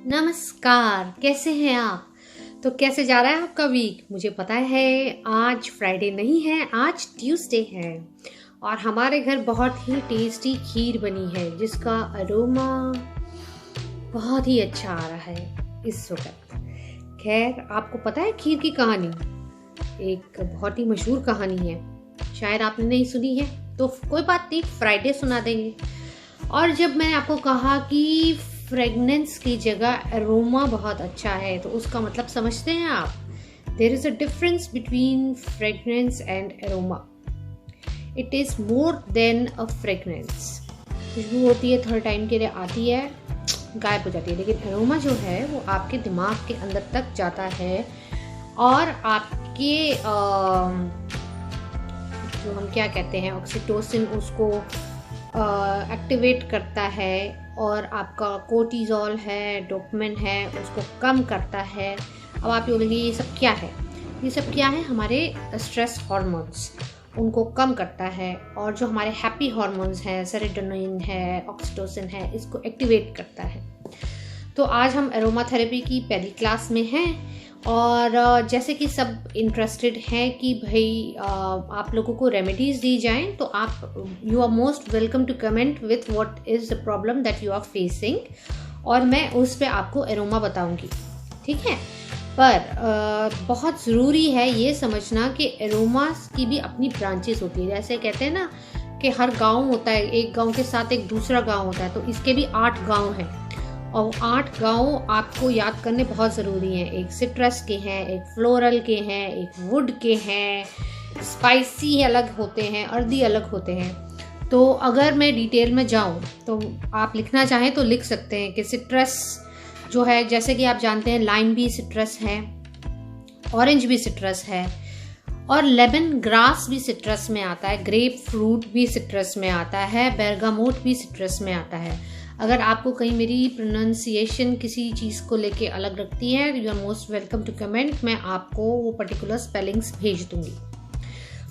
नमस्कार, कैसे हैं आप? तो कैसे जा रहा है आपका वीक? मुझे पता है आज फ्राइडे नहीं है, आज ट्यूसडे है और हमारे घर बहुत ही टेस्टी खीर बनी है जिसका अरोमा बहुत ही अच्छा आ रहा है इस वक्त। खैर, आपको पता है खीर की कहानी? एक बहुत ही मशहूर कहानी है, शायद आपने नहीं सुनी है तो कोई बात नहीं, फ्राइडे सुना देंगे। और जब मैंने आपको कहा कि फ्रेगनेंस की जगह अरोमा बहुत अच्छा है तो उसका मतलब समझते हैं आप? There is a difference between fragrance and aroma. It is more than a fragrance. खुशबू होती है, थोड़े टाइम के लिए आती है, गायब हो जाती है, लेकिन अरोमा जो है वो आपके दिमाग के अंदर तक जाता है और आपके जो हम क्या कहते हैं ऑक्सीटोसिन, उसको एक्टिवेट करता है और आपका कोर्टिजोल है, डोपामिन है, उसको कम करता है। अब आप बोलेंगे ये सब क्या है? ये सब क्या है? हमारे स्ट्रेस हार्मोन्स, उनको कम करता है और जो हमारे हैप्पी हार्मोन्स हैं, सेरोटोनिन है, ऑक्सीटोसिन है, इसको एक्टिवेट करता है। तो आज हम अरोमा थेरेपी की पहली क्लास में हैं और जैसे कि सब इंटरेस्टेड हैं कि भाई आप लोगों को रेमेडीज़ दी जाएं, तो आप you are most welcome to comment with what is the problem that you are facing और मैं उस पर आपको अरोमा बताऊंगी, ठीक है? पर बहुत ज़रूरी है ये समझना कि अरोमास की भी अपनी ब्रांचेस होती है। जैसे कहते हैं ना कि हर गाँव होता है, एक गाँव के साथ एक दूसरा गाँव होता है, तो इसके भी 8 गाँव हैं और 8 गाँव आपको याद करने बहुत ज़रूरी हैं। एक सिट्रस के हैं, एक फ्लोरल के हैं, एक वुड के हैं, स्पाइसी अलग होते हैं, अर्दी अलग होते हैं। तो अगर मैं डिटेल में जाऊं तो आप लिखना चाहें तो लिख सकते हैं कि सिट्रस जो है, जैसे कि आप जानते हैं लाइम भी सिट्रस है, ऑरेंज भी सिट्रस है और लेमन ग्रास भी सिट्रस में आता है, ग्रेप फ्रूट भी सिट्रस में आता है, बेरगामोट भी सिट्रस में आता है। अगर आपको कहीं मेरी प्रोनाउंसिएशन किसी चीज़ को लेके अलग लगती है, you are most welcome to comment, मैं आपको वो पर्टिकुलर स्पेलिंग्स भेज दूंगी।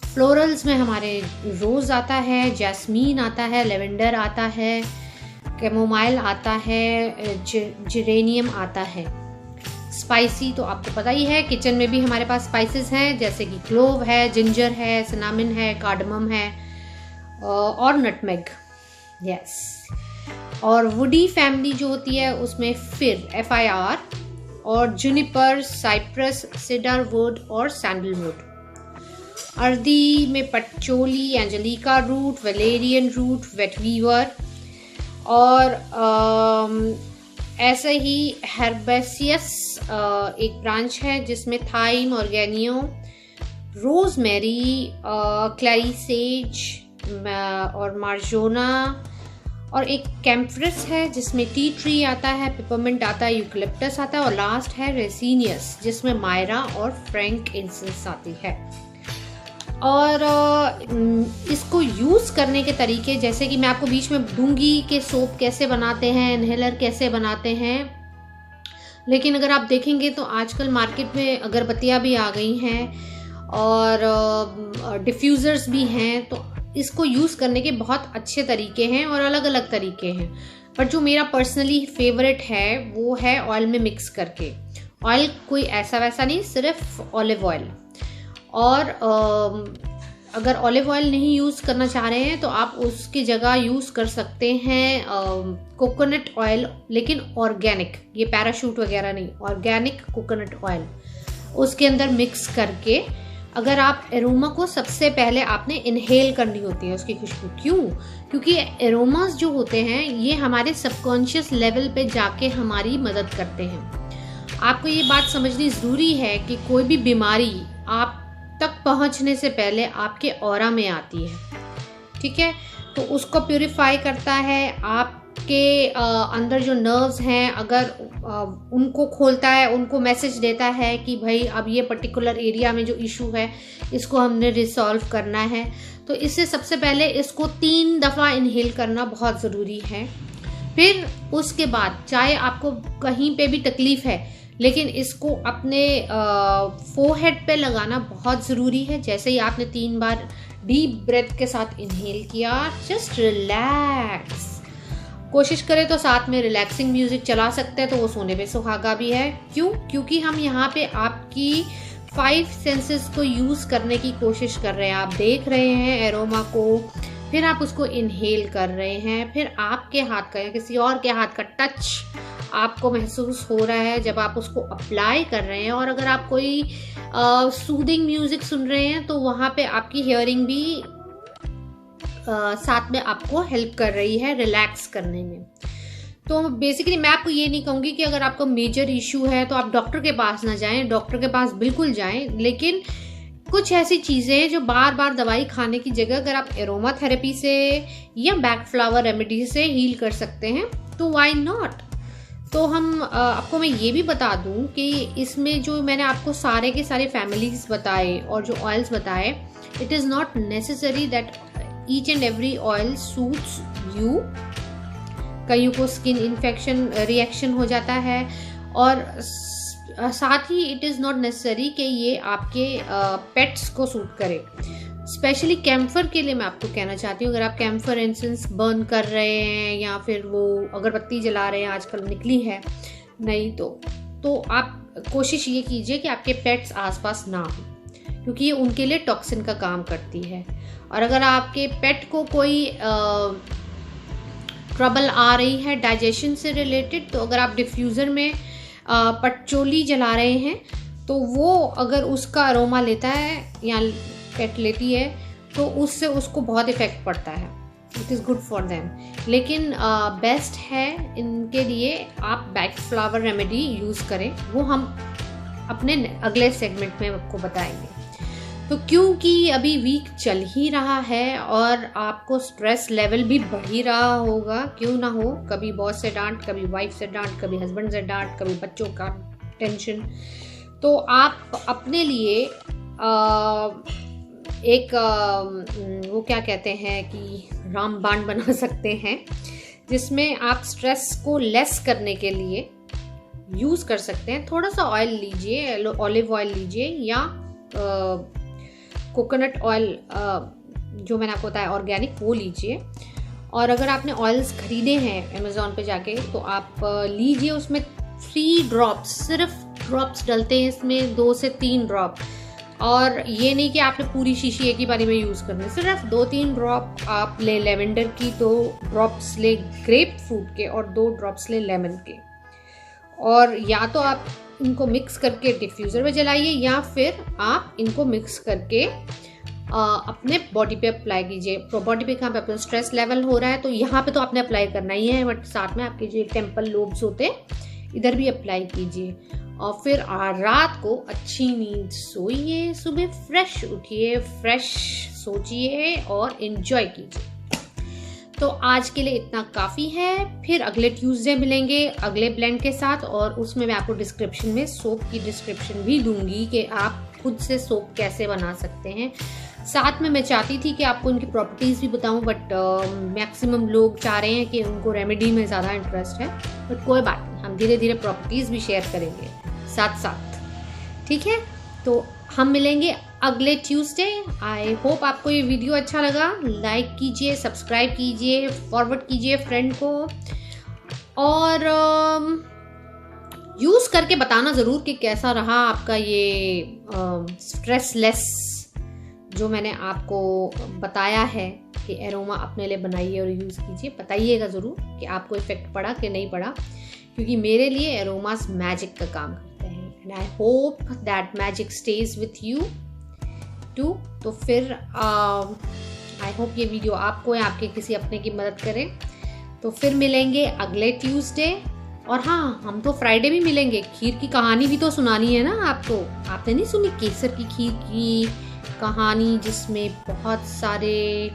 फ्लोरल्स में हमारे रोज़ आता है, जैस्मीन आता है, लेवेंडर आता है, कैमोमाइल आता है, जेरेनियम आता है। स्पाइसी तो आपको पता ही है, किचन में भी हमारे पास स्पाइसेस हैं जैसे कि क्लोव है, जिंजर है, सिनामिन है, कार्डमम है और नटमेग, यस। और वुडी फैमिली जो होती है उसमें फिर FIR और जुनिपर, साइप्रस, सीडर वुड और सैंडलवुड। अर्दी में पटचोली, एंजेलिका रूट, वेलेरियन रूट, वेटवीवर और ऐसे ही हर्बेसियस एक ब्रांच है जिसमें थाइम, ऑर्गेनियो, रोजमेरी, क्लैरीसेज और मार्जोना और एक कैम्फ्रिस है जिसमें टी ट्री आता है, पिपरमिंट आता है, यूकलिप्टस आता है और लास्ट है रेसिनियस जिसमें मायरा और फ्रैंक इंसेंस आती है। और इसको यूज़ करने के तरीके जैसे कि मैं आपको बीच में दूंगी कि सोप कैसे बनाते हैं, इनहेलर कैसे बनाते हैं, लेकिन अगर आप देखेंगे तो आजकल मार्केट में अगरबत्तियाँ भी आ गई हैं और डिफ्यूज़र्स भी हैं। तो इसको यूज़ करने के बहुत अच्छे तरीके हैं और अलग अलग तरीके हैं, पर जो मेरा पर्सनली फेवरेट है वो है ऑयल में मिक्स करके। ऑयल कोई ऐसा वैसा नहीं, सिर्फ ऑलिव ऑयल। और अगर ऑलिव ऑयल नहीं यूज़ करना चाह रहे हैं तो आप उसकी जगह यूज़ कर सकते हैं कोकोनट ऑयल, लेकिन ऑर्गेनिक, ये पैराशूट वगैरह नहीं, ऑर्गेनिक कोकोनट ऑयल उसके अंदर मिक्स करके। अगर आप एरोमा को सबसे पहले आपने इनहेल करनी होती है उसकी खुशबू। क्यों? क्योंकि एरोमास जो होते हैं ये हमारे सबकॉन्शियस लेवल पे जाके हमारी मदद करते हैं। आपको ये बात समझनी ज़रूरी है कि कोई भी बीमारी आप तक पहुंचने से पहले आपके ऑरा में आती है, ठीक है? तो उसको प्यूरिफाई करता है, आपके अंदर जो नर्व्स हैं अगर उनको खोलता है, उनको मैसेज देता है कि भाई अब ये पर्टिकुलर एरिया में जो इशू है इसको हमने रिसॉल्व करना है। तो इससे सबसे पहले इसको 3 दफ़ा इनहेल करना बहुत ज़रूरी है। फिर उसके बाद चाहे आपको कहीं पे भी तकलीफ़ है, लेकिन इसको अपने फोरहेड पे लगाना बहुत ज़रूरी है। जैसे ही आपने 3 बार डीप ब्रेथ के साथ इनहेल किया, जस्ट रिलैक्स, कोशिश करें तो साथ में रिलैक्सिंग म्यूजिक चला सकते हैं, तो वो सोने पे सुहागा भी है। क्यों? क्योंकि हम यहाँ पे आपकी 5 सेंसेस को यूज़ करने की कोशिश कर रहे हैं। आप देख रहे हैं एरोमा को, फिर आप उसको इनहेल कर रहे हैं, फिर आपके हाथ का या किसी और के हाथ का टच आपको महसूस हो रहा है जब आप उसको अप्लाई कर रहे हैं। और अगर आप कोई सूदिंग म्यूजिक सुन रहे हैं तो वहाँ पे आपकी हियरिंग भी साथ में आपको हेल्प कर रही है रिलैक्स करने में। तो बेसिकली मैं आपको ये नहीं कहूँगी कि अगर आपको मेजर इशू है तो आप डॉक्टर के पास ना जाएं, डॉक्टर के पास बिल्कुल जाएं, लेकिन कुछ ऐसी चीज़ें हैं जो बार बार दवाई खाने की जगह अगर आप एरोमा थेरेपी से या बैक फ्लावर रेमेडी से हील कर सकते हैं तो व्हाई नॉट। तो हम आपको मैं ये भी बता दूं कि इसमें जो मैंने आपको सारे के सारे फैमिलीज बताए और जो ऑयल्स बताए, it is not necessary that each and every oil suits you. कईयों को स्किन इन्फेक्शन रिएक्शन हो जाता है, और साथ ही इट इज़ नॉट नेसेसरी कि ये आपके पेट्स को सूट करे। स्पेशली कैम्फर के लिए मैं आपको कहना चाहती हूँ, अगर आप कैम्फर इंसेंस बर्न कर रहे हैं या फिर वो अगरबत्ती जला रहे हैं, आजकल निकली है नहीं, तो आप कोशिश ये कीजिए कि आपके पेट्स आसपास ना हो, क्योंकि ये उनके लिए टॉक्सिन का काम करती है। और अगर आपके पेट को कोई ट्रबल आ रही है डाइजेशन से रिलेटेड, तो अगर आप डिफ्यूज़र में पटचोली जला रहे हैं तो वो अगर उसका अरोमा लेता है या पेट लेती है तो उससे उसको बहुत इफेक्ट पड़ता है। It is good for them, लेकिन बेस्ट है इनके लिए आप बैक फ्लावर रेमेडी यूज़ करें, वो हम अपने अगले सेगमेंट में आपको बताएंगे। तो क्योंकि अभी वीक चल ही रहा है और आपको स्ट्रेस लेवल भी बढ़ ही रहा होगा, क्यों ना हो, कभी बॉस से डांट, कभी वाइफ से डांट, कभी हस्बैंड से डांट, कभी बच्चों का टेंशन, तो आप अपने लिए एक वो क्या कहते हैं कि रामबाण बना सकते हैं, जिसमें आप स्ट्रेस को लेस करने के लिए यूज़ कर सकते हैं। थोड़ा सा ऑयल लीजिए, ऑलिव ऑयल लीजिए या कोकोनट ऑयल जो मैंने आपको बताया ऑर्गेनिक, वो लीजिए। और अगर आपने ऑयल्स खरीदे हैं अमेज़ॉन पे जाके तो आप लीजिए, उसमें 3 ड्रॉप्स, सिर्फ ड्रॉप्स डलते हैं इसमें, 2 से 3 ड्रॉप। और ये नहीं कि आपने पूरी शीशी एक ही बारी में यूज़ करनी, सिर्फ 2-3 ड्रॉप आप ले लेवेंडर की, 2 ड्रॉप्स ले ग्रेप फ्रूट के और 2 ड्रॉप्स ले लेमन के। और या तो आप इनको मिक्स करके डिफ्यूज़र में जलाइए या फिर आप इनको मिक्स करके अपने बॉडी पे अप्लाई कीजिए। बॉडी पे कहाँ पे अपना स्ट्रेस लेवल हो रहा है तो यहाँ पे तो आपने अप्लाई करना ही है, बट साथ में आपके जो टेम्पल लोब्स होते हैं इधर भी अप्लाई कीजिए। और फिर रात को अच्छी नींद सोइए, सुबह फ्रेश उठिए, फ्रेश सोचिए और एंजॉय कीजिए। तो आज के लिए इतना काफ़ी है, फिर अगले ट्यूसडे मिलेंगे अगले ब्लेंड के साथ, और उसमें मैं आपको डिस्क्रिप्शन में सोप की डिस्क्रिप्शन भी दूंगी कि आप खुद से सोप कैसे बना सकते हैं। साथ में मैं चाहती थी कि आपको इनकी प्रॉपर्टीज़ भी बताऊं, बट मैक्सिमम लोग चाह रहे हैं कि उनको रेमेडी में ज़्यादा इंटरेस्ट है, बट कोई बात नहीं, हम धीरे धीरे प्रॉपर्टीज़ भी शेयर करेंगे साथ साथ, ठीक है। तो हम मिलेंगे अगले ट्यूसडे। आई होप आपको ये वीडियो अच्छा लगा। लाइक कीजिए, सब्सक्राइब कीजिए, फॉरवर्ड कीजिए फ्रेंड को, और यूज़ करके बताना ज़रूर कि कैसा रहा आपका ये स्ट्रेस लेस जो मैंने आपको बताया है कि एरोमा अपने लिए बनाइए और यूज़ कीजिए। बताइएगा ज़रूर कि आपको इफ़ेक्ट पड़ा कि नहीं पड़ा, क्योंकि मेरे लिए एरोमास मैजिक का काम करते हैं। And I hope that magic stage with you too. तो फिर आई होप ये वीडियो आपको या आपके किसी अपने की मदद करे। तो फिर मिलेंगे अगले ट्यूसडे, और हाँ, हम तो फ्राइडे भी मिलेंगे। खीर की कहानी भी तो सुनानी है ना आपको। आपने नहीं सुनी केसर की खीर की कहानी, जिसमें बहुत सारे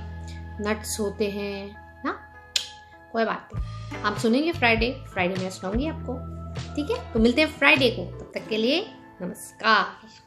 नट्स होते हैं ना? कोई बात नहीं, आप सुनेंगे फ्राइडे में सुनाऊंगी आपको, ठीक है। तो मिलते हैं फ्राइडे को, तब तक के लिए नमस्कार।